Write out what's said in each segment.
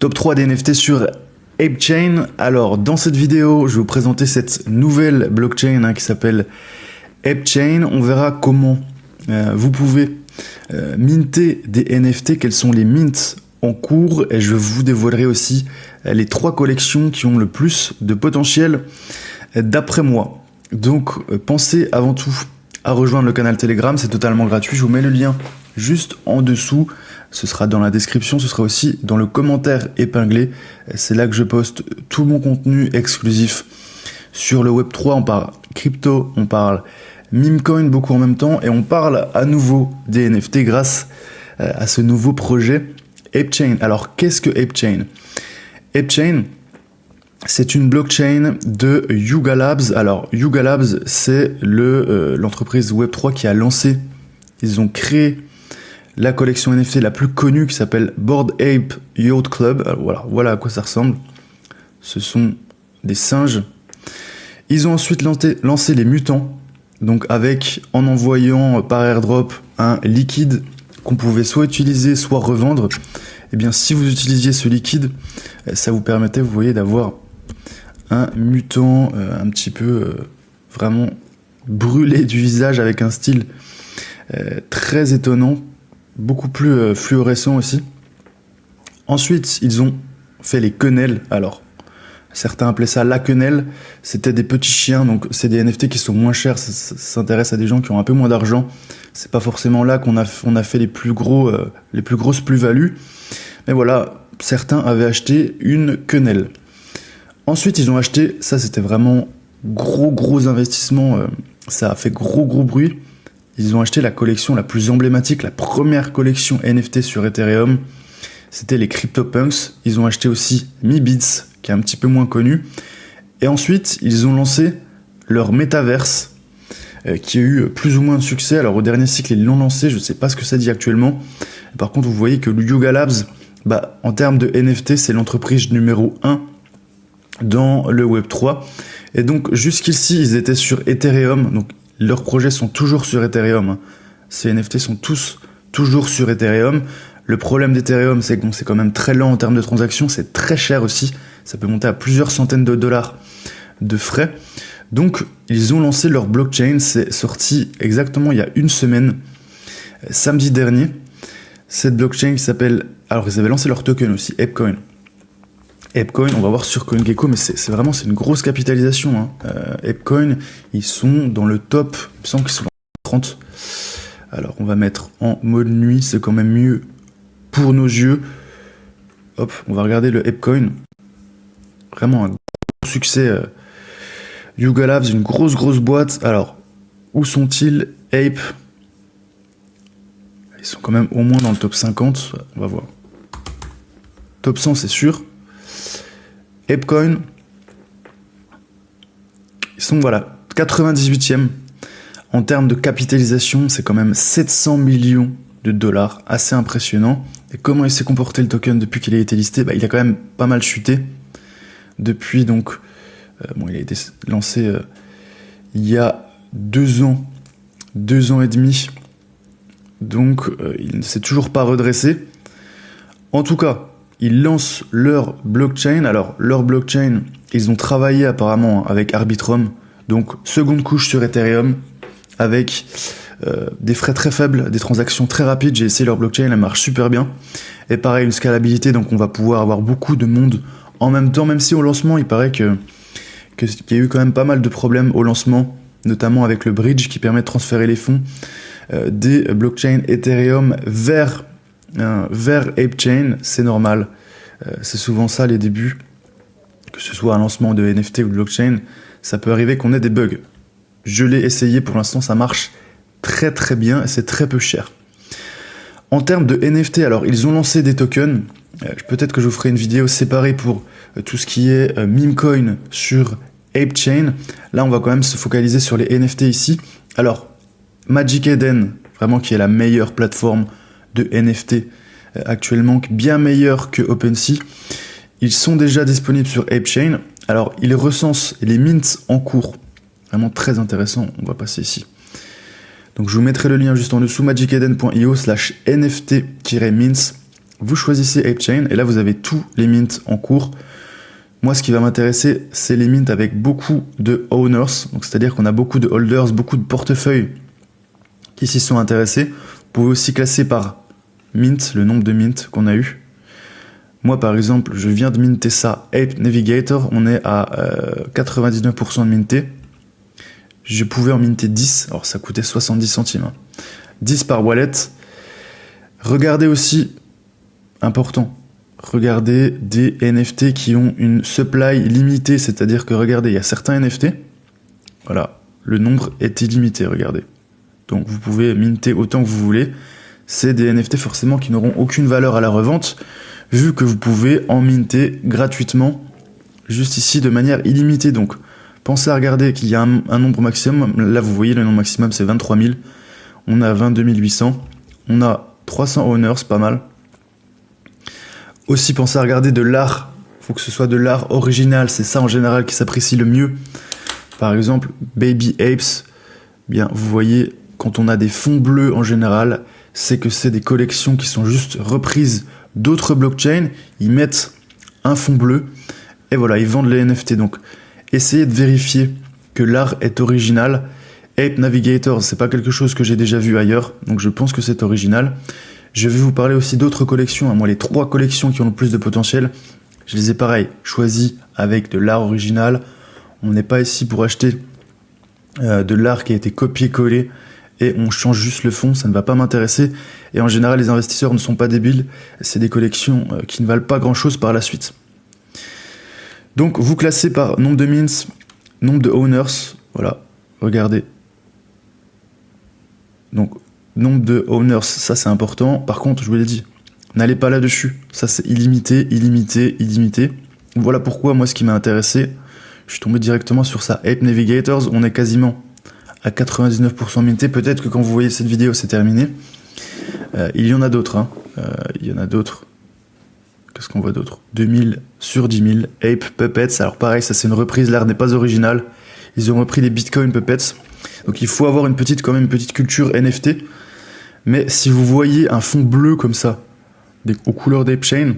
Top 3 des NFT sur ApeChain. Alors, dans cette vidéo, je vais vous présenter cette nouvelle blockchain qui s'appelle ApeChain. On verra comment vous pouvez minter des NFT, quels sont les mints en cours, et je vous dévoilerai aussi les 3 collections qui ont le plus de potentiel d'après moi. Donc, pensez avant tout à rejoindre le canal Telegram, c'est totalement gratuit. Je vous mets le lien juste en dessous. Ce sera dans la description, ce sera aussi dans le commentaire épinglé. C'est là que je poste tout mon contenu exclusif sur le Web3. On parle crypto, on parle meme coin beaucoup en même temps, et on parle à nouveau des NFT grâce à ce nouveau projet ApeChain. Alors, qu'est-ce que ApeChain? ApeChain, c'est une blockchain de Yuga Labs. Alors, Yuga Labs, c'est l'entreprise Web3 qui a lancé, ils ont créé la collection NFT la plus connue qui s'appelle Bored Ape Yacht Club. Alors, voilà à quoi ça ressemble. Ce sont des singes. Ils ont ensuite lancé les mutants, donc en envoyant par airdrop un liquide qu'on pouvait soit utiliser, soit revendre. Et bien, si vous utilisiez ce liquide, ça vous permettait, vous voyez, d'avoir un mutant un petit peu vraiment brûlé du visage avec un style très étonnant, beaucoup plus fluorescent aussi. Ensuite, ils ont fait les quenelles. Alors, certains appelaient ça la quenelle. C'était des petits chiens, donc c'est des NFT qui sont moins chers. Ça s'intéresse à des gens qui ont un peu moins d'argent. C'est pas forcément là qu'on a fait les plus grosses plus-values. Mais voilà, certains avaient acheté une quenelle. Ensuite, ils ont acheté, ça c'était vraiment gros investissement, ça a fait gros bruit. Ils ont acheté la collection la plus emblématique, la première collection NFT sur Ethereum. C'était les CryptoPunks. Ils ont acheté aussi Meebits, qui est un petit peu moins connu. Et ensuite, ils ont lancé leur Metaverse, qui a eu plus ou moins de succès. Alors au dernier cycle, ils l'ont lancé, je ne sais pas ce que ça dit actuellement. Par contre, vous voyez que le Yuga Labs, en termes de NFT, c'est l'entreprise numéro 1 dans le Web3. Et donc jusqu'ici, ils étaient sur Ethereum. Donc leurs projets sont toujours sur Ethereum. Ces NFT sont tous toujours sur Ethereum. Le problème d'Ethereum, c'est que c'est quand même très lent en termes de transactions. C'est très cher aussi. Ça peut monter à plusieurs centaines de dollars de frais. Donc, ils ont lancé leur blockchain. C'est sorti exactement il y a une semaine, samedi dernier. Cette blockchain qui s'appelle... Alors, ils avaient lancé leur token aussi, ApeCoin. ApeCoin, on va voir sur CoinGecko, mais c'est vraiment une grosse capitalisation. ApeCoin, ils sont dans le top, il me semble qu'ils sont dans le 30. Alors, on va mettre en mode nuit, c'est quand même mieux pour nos yeux. Hop, on va regarder le ApeCoin. Vraiment un gros succès. Yuga Labs, une grosse boîte. Alors, où sont-ils? Ape. Ils sont quand même au moins dans le top 50. On va voir. Top 100, c'est sûr. ApeCoin, ils sont 98e. En termes de capitalisation, c'est quand même 700 millions de dollars, assez impressionnant. Et comment il s'est comporté le token depuis qu'il a été listé? Il a quand même pas mal chuté. Depuis donc, il a été lancé il y a 2 ans et demi. Donc il ne s'est toujours pas redressé. En tout cas, ils lancent leur blockchain. Alors, leur blockchain, ils ont travaillé apparemment avec Arbitrum. Donc, seconde couche sur Ethereum, avec des frais très faibles, des transactions très rapides. J'ai essayé leur blockchain, elle marche super bien. Et pareil, une scalabilité, donc on va pouvoir avoir beaucoup de monde en même temps, même si au lancement, il paraît qu'il y a eu quand même pas mal de problèmes au lancement, notamment avec le bridge qui permet de transférer les fonds des blockchains Ethereum vers ApeChain. C'est normal. C'est souvent ça les débuts, que ce soit un lancement de NFT ou de blockchain, ça peut arriver qu'on ait des bugs. Je l'ai essayé, pour l'instant ça marche très bien et c'est très peu cher. En termes de NFT, alors ils ont lancé des tokens, peut-être que je vous ferai une vidéo séparée pour tout ce qui est meme coin sur ApeChain. Là on va quand même se focaliser sur les NFT ici. Alors Magic Eden, vraiment qui est la meilleure plateforme de NFT actuellement, bien meilleure que OpenSea. Ils sont déjà disponibles sur ApeChain. Alors ils recensent les mints en cours. Vraiment très intéressant, on va passer ici. Donc je vous mettrai le lien juste en dessous, magiceden.io/nft-mints. vous choisissez ApeChain et là vous avez tous les mints en cours. Moi, ce qui va m'intéresser, c'est les mints avec beaucoup de owners, donc c'est-à-dire qu'on a beaucoup de holders, beaucoup de portefeuilles qui s'y sont intéressés. Vous pouvez aussi classer par mint, le nombre de mints qu'on a eu. Moi, par exemple, je viens de minter ça, Ape Navigator, on est à 99% de minté. Je pouvais en minter 10, alors ça coûtait 70 centimes. 10 par wallet. Regardez aussi, important, regardez des NFT qui ont une supply limitée, c'est-à-dire que regardez, il y a certains NFT, voilà, le nombre est illimité, regardez. Donc vous pouvez minter autant que vous voulez. C'est des NFT forcément qui n'auront aucune valeur à la revente, vu que vous pouvez en minter gratuitement, juste ici, de manière illimitée. Donc pensez à regarder qu'il y a un nombre maximum. Là vous voyez, le nombre maximum c'est 23 000. On a 22 800. On a 300 owners, pas mal. Aussi, pensez à regarder de l'art. Il faut que ce soit de l'art original. C'est ça en général qui s'apprécie le mieux. Par exemple, Baby Apes. Bien, vous voyez, quand on a des fonds bleus en général, c'est que c'est des collections qui sont juste reprises d'autres blockchains. Ils mettent un fond bleu et voilà, ils vendent les NFT. Donc, essayez de vérifier que l'art est original. Ape Navigator, c'est pas quelque chose que j'ai déjà vu ailleurs, donc je pense que c'est original. Je vais vous parler aussi d'autres collections. Moi, les 3 collections qui ont le plus de potentiel, je les ai pareil choisies avec de l'art original. On n'est pas ici pour acheter de l'art qui a été copié-collé et on change juste le fond, ça ne va pas m'intéresser. Et en général, les investisseurs ne sont pas débiles. C'est des collections qui ne valent pas grand-chose par la suite. Donc, vous classez par nombre de mints, nombre de owners. Voilà, regardez. Donc, nombre de owners, ça c'est important. Par contre, je vous l'ai dit, n'allez pas là-dessus. Ça c'est illimité, illimité, illimité. Voilà pourquoi, moi, ce qui m'a intéressé, je suis tombé directement sur ça. Ape Navigators, on est quasiment à 99% minté. Peut-être que quand vous voyez cette vidéo, c'est terminé. Il y en a d'autres. Hein. Il y en a d'autres. Qu'est-ce qu'on voit d'autre? 2000 sur 10 000. Ape Puppets. Alors pareil, ça c'est une reprise. L'art n'est pas original. Ils ont repris les Bitcoin Puppets. Donc il faut avoir quand même une petite culture NFT. Mais si vous voyez un fond bleu comme ça, aux couleurs d'ApeChain,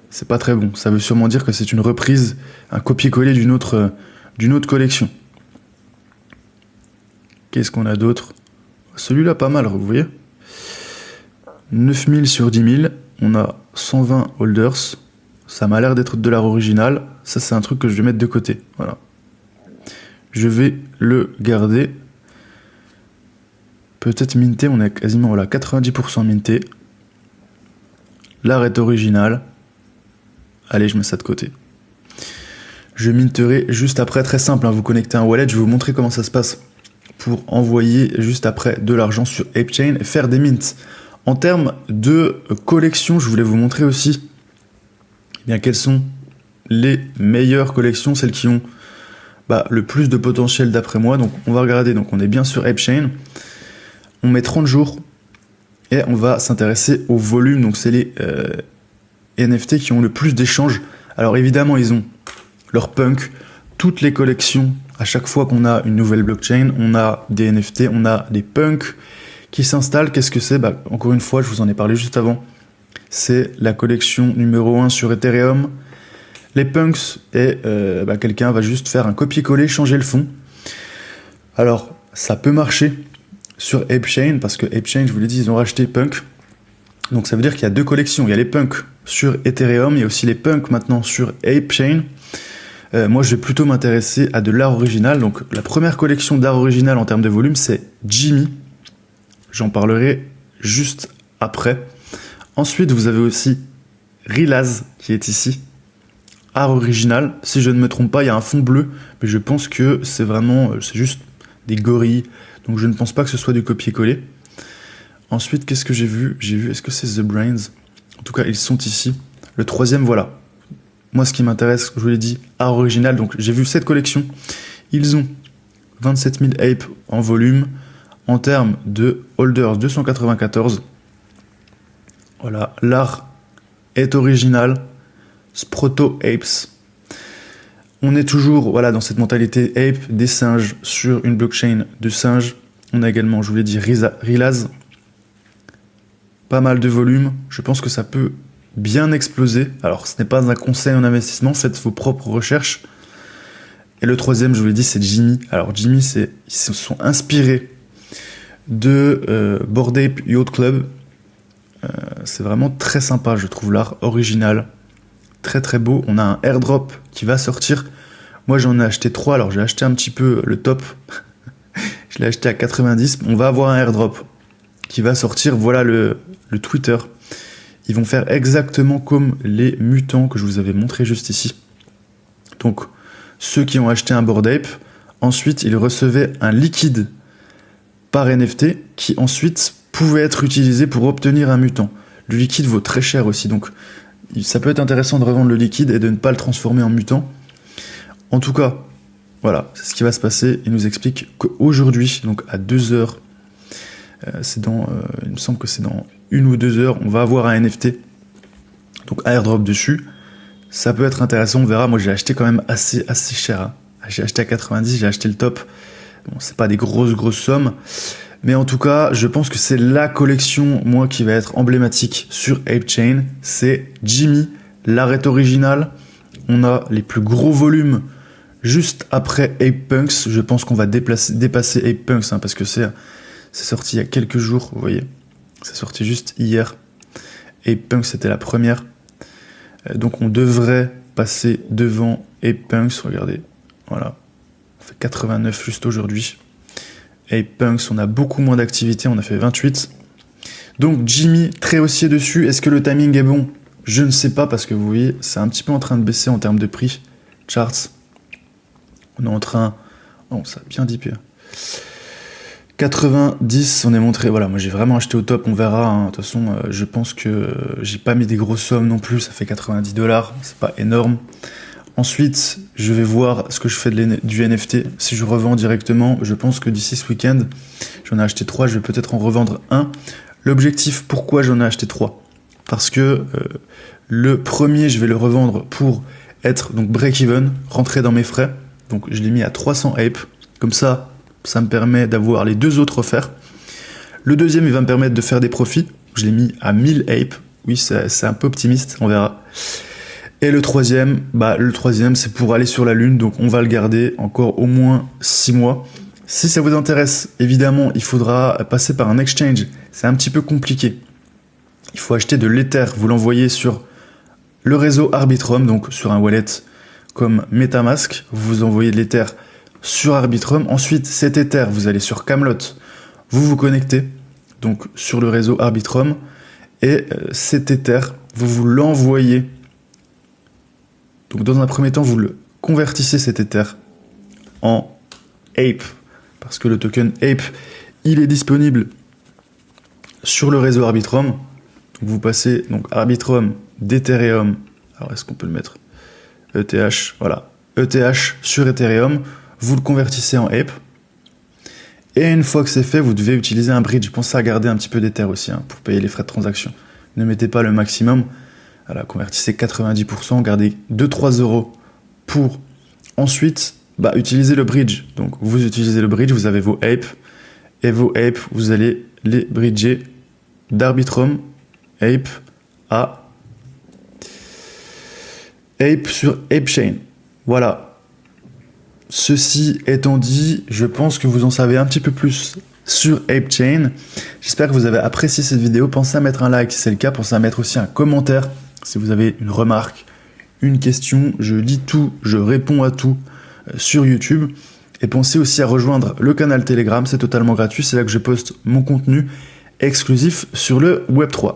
c'est pas très bon. Ça veut sûrement dire que c'est une reprise, un copier-coller d'une autre collection. Qu'est-ce qu'on a d'autre? Celui-là, pas mal, vous voyez. 9000 sur 10 000. On a 120 holders. Ça m'a l'air d'être de l'art original. Ça, c'est un truc que je vais mettre de côté. Voilà. Je vais le garder. Peut-être minté, on est quasiment voilà, 90% minté. L'art est original. Allez, je mets ça de côté. Je minterai juste après, très simple, hein, vous connectez un wallet, je vais vous montrer comment ça se passe pour envoyer juste après de l'argent sur ApeChain et faire des mints. En termes de collection, je voulais vous montrer aussi bien quelles sont les meilleures collections, celles qui ont le plus de potentiel d'après moi. Donc on va regarder, donc on est bien sur ApeChain. On met 30 jours et on va s'intéresser au volume. Donc c'est les NFT qui ont le plus d'échanges. Alors évidemment, ils ont leur punk, toutes les collections. À chaque fois qu'on a une nouvelle blockchain, on a des NFT, on a des punks qui s'installent. Qu'est-ce que c'est? Encore une fois, je vous en ai parlé juste avant. C'est la collection numéro 1 sur Ethereum. Les punks, et quelqu'un va juste faire un copier-coller, changer le fond. Alors, ça peut marcher sur ApeChain, parce que ApeChain, je vous l'ai dit, ils ont racheté Punk. Donc ça veut dire qu'il y a 2 collections. Il y a les punks sur Ethereum, il y a aussi les punks maintenant sur ApeChain. Moi, je vais plutôt m'intéresser à de l'art original. Donc la première collection d'art original en termes de volume, c'est Jimmy. J'en parlerai juste après. Ensuite, vous avez aussi Rilaz qui est ici. Art original. Si je ne me trompe pas, il y a un fond bleu, mais je pense que c'est juste des gorilles. Donc je ne pense pas que ce soit du copier-coller. Ensuite, qu'est-ce que j'ai vu? Est-ce que c'est The Brains? En tout cas, ils sont ici. Le troisième, voilà. Moi, ce qui m'intéresse, je vous l'ai dit, art original. Donc j'ai vu cette collection. Ils ont 27 000 apes en volume. En termes de holders, 294. Voilà, l'art est original. Sproto Apes. On est toujours dans cette mentalité ape, des singes sur une blockchain de singes. On a également, je vous l'ai dit, Rilaz. pas mal de volume, je pense que ça peut bien exploser. Alors ce n'est pas un conseil en investissement, faites vos propres recherches. Et le troisième, je vous l'ai dit, c'est Jimmy. Alors Jimmy, ils se sont inspirés de Bored Ape Yacht Club. C'est vraiment très sympa, je trouve l'art original. Très très beau. On a un airdrop qui va sortir. Moi j'en ai acheté 3, alors j'ai acheté un petit peu le top. Je l'ai acheté à 90. On va avoir un airdrop qui va sortir. Voilà le Twitter. Ils vont faire exactement comme les mutants que je vous avais montré juste ici. Donc ceux qui ont acheté un Bored Ape, ensuite ils recevaient un liquide par NFT qui ensuite pouvait être utilisé pour obtenir un mutant. Le liquide vaut très cher aussi, donc ça peut être intéressant de revendre le liquide et de ne pas le transformer en mutant. En tout cas, voilà, c'est ce qui va se passer. Il nous explique qu'aujourd'hui, donc à 2h, il me semble que c'est dans 1 ou 2 heures, on va avoir un NFT, donc airdrop dessus. Ça peut être intéressant, on verra. Moi j'ai acheté quand même assez cher, hein. J'ai acheté à 90, j'ai acheté le top. Bon, c'est pas des grosses sommes, mais en tout cas, je pense que c'est la collection, moi, qui va être emblématique sur ApeChain. C'est Jimmy, l'art original. On a les plus gros volumes juste après ApePunks. Je pense qu'on va dépasser ApePunks, hein, parce que c'est sorti il y a quelques jours, vous voyez. C'est sorti juste hier. ApePunks, c'était la première. Donc on devrait passer devant ApePunks, regardez. Voilà. On fait 89 juste aujourd'hui. ApePunks, on a beaucoup moins d'activité, on a fait 28. Donc Jimmy, très haussier dessus. Est-ce que le timing est bon? Je ne sais pas, parce que vous voyez, c'est un petit peu en train de baisser en termes de prix. Charts. On est en train... Oh, ça a bien dippé. 90, on est montré... Voilà, moi j'ai vraiment acheté au top, on verra. Hein. De toute façon, je pense que j'ai pas mis des grosses sommes non plus. Ça fait 90$, c'est pas énorme. Ensuite, je vais voir ce que je fais du NFT. Si je revends directement, je pense que d'ici ce week-end, j'en ai acheté 3, je vais peut-être en revendre un. L'objectif, pourquoi j'en ai acheté 3? Parce que le premier, je vais le revendre pour être donc break-even, rentrer dans mes frais. Donc je l'ai mis à 300 Ape. Comme ça me permet d'avoir les 2 autres offerts. Le deuxième, il va me permettre de faire des profits. Je l'ai mis à 1000 Ape. Oui, c'est un peu optimiste, on verra. Et le troisième, c'est pour aller sur la lune, donc on va le garder encore au moins 6 mois. Si ça vous intéresse, évidemment, il faudra passer par un exchange. C'est un petit peu compliqué. Il faut acheter de l'Ether, vous l'envoyez sur le réseau Arbitrum, donc sur un wallet comme MetaMask, vous envoyez de l'Ether sur Arbitrum. Ensuite, cet Ether, vous allez sur Camelot, vous vous connectez donc sur le réseau Arbitrum, et cet Ether, vous l'envoyez. Donc dans un premier temps, vous le convertissez cet Ether en Ape, parce que le token Ape, il est disponible sur le réseau Arbitrum. Donc vous passez donc Arbitrum d'Ethereum. Alors est-ce qu'on peut le mettre? ETH, voilà. ETH sur Ethereum, vous le convertissez en Ape. Et une fois que c'est fait, vous devez utiliser un bridge. Pensez à garder un petit peu d'Ether aussi, hein, pour payer les frais de transaction. Ne mettez pas le maximum. Voilà, convertissez 90%, gardez 2-3 euros pour ensuite utiliser le bridge. Donc vous utilisez le bridge, vous avez vos Ape, et vos Ape, vous allez les bridger d'Arbitrum Ape à Ape sur ApeChain. Voilà. Ceci étant dit, je pense que vous en savez un petit peu plus sur ApeChain. J'espère que vous avez apprécié cette vidéo. Pensez à mettre un like si c'est le cas. Pensez à mettre aussi un commentaire si vous avez une remarque, une question. Je lis tout, je réponds à tout sur YouTube. Et pensez aussi à rejoindre le canal Telegram. C'est totalement gratuit. C'est là que je poste mon contenu exclusif sur le Web3.